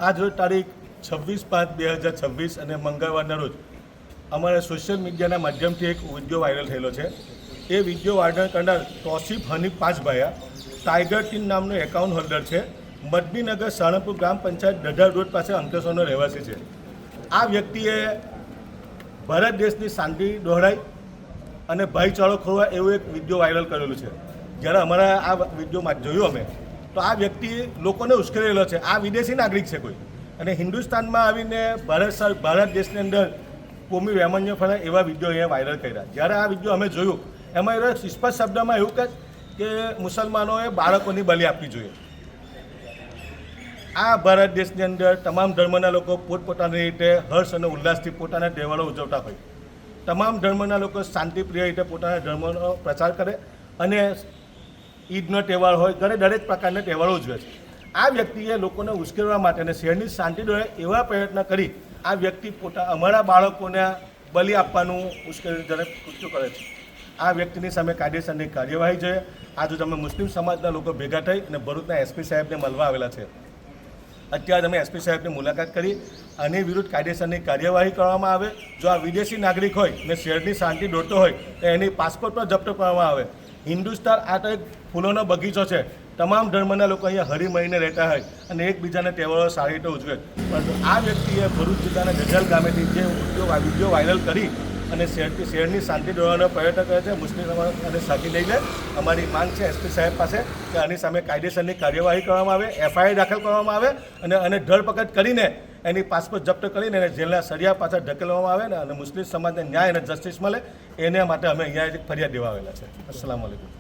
આજ રોજ તારીખ 26/5/2026 અને મંગળવારના રોજ અમારા સોશિયલ મીડિયાના માધ્યમથી એક વિડીયો વાયરલ થયેલો છે। એ વિડીયો વાયરલ કરનાર તોસીફ હનીફ પાચભાયા ટાઈગર ટીમ નામનો એકાઉન્ટ હોલ્ડર છે। મદનીનગર સાળંગપુર ગ્રામ પંચાયત ડઢા રોડ પાસે અંકલેશ્વરનો રહેવાસી છે। આ વ્યક્તિએ ભારત દેશની શાંતિ દોહરાઈ અને ભાઈચારો ખોરવા એવું એક વિડીયો વાયરલ કરેલું છે। જ્યારે અમારા આ વિડીયોમાં જોયું અમે તો આ વ્યક્તિ લોકોને ઉશ્કેરેલો છે। આ વિદેશી નાગરિક છે કોઈ, અને હિન્દુસ્તાનમાં આવીને ભારત દેશની અંદર કોમી વૈમનસ્ય ફેલાય એવા વિડીયો અહીંયા વાયરલ કર્યા। જ્યારે આ વિડીયો અમે જોયું એમાં એવા સ્પષ્ટ શબ્દમાં એવું કહે કે મુસલમાનોએ બાળકોની બલિ આપવી જોઈએ। આ ભારત દેશની અંદર તમામ ધર્મના લોકો પોતપોતાની રીતે હર્ષ અને ઉલ્લાસથી પોતાના તહેવારો ઉજવતા હોય। તમામ ધર્મના લોકો શાંતિપ્રિય રીતે પોતાના ધર્મનો પ્રચાર કરે અને ઈદનો તહેવાર હોય દરેક પ્રકારના તહેવારો ઉજવે છે। આ વ્યક્તિએ લોકોને ઉશ્કેરવા માટે અને શહેરની શાંતિ દોરે એવા પ્રયત્ન કરી આ વ્યક્તિ અમારા બાળકોને બલિ આપવાનું ઉશ્કેરણીજનક કૃત્ય કરે છે। આ વ્યક્તિની સામે કાયદેસરની કાર્યવાહી જોઈએ। આજે અમે મુસ્લિમ સમાજના લોકો ભેગા થઈ અને ભરૂચના એસપી સાહેબને મળવા આવેલા છે। અત્યારે અમે એસપી સાહેબની મુલાકાત કરી આની વિરુદ્ધ કાયદેસરની કાર્યવાહી કરવામાં આવે। જો આ વિદેશી નાગરિક હોય ને શહેરની શાંતિ દોરતો હોય તો એની પાસપોર્ટ પર જપ્ત કરવામાં આવે। હિન્દુસ્તાન આ તો એક ફૂલોનો બગીચો છે। તમામ ધર્મના લોકો અહીંયા હળી મળીને રહેતા હોય અને એકબીજાના તહેવારો સારી રીતે ઉજવે, પરંતુ આ વ્યક્તિએ ભરૂચ જિલ્લાના ગજલ ગામેથી જે વિડીયો વાયરલ કરી અને શહેરની શાંતિ દોરવાનો પ્રયત્ન કરે છે। મુસ્લિમ સમાજને સાથી લઈને અમારી માંગ છે એસપી સાહેબ પાસે કે આની સામે કાયદેસરની કાર્યવાહી કરવામાં આવે, એફઆઈઆર દાખલ કરવામાં આવે અને ધરપકડ કરીને એની પાસપોર્ટ જપ્ત કરીને એને જેલના સળિયા પાછળ ધકેલવામાં આવે ને અને મુસ્લિમ સમાજને ન્યાય અને જસ્ટિસ મળે એને માટે અમે અહીંયા ફરિયાદ દેવા આવેલા છે। અસ્સલામુ અલૈકુમ।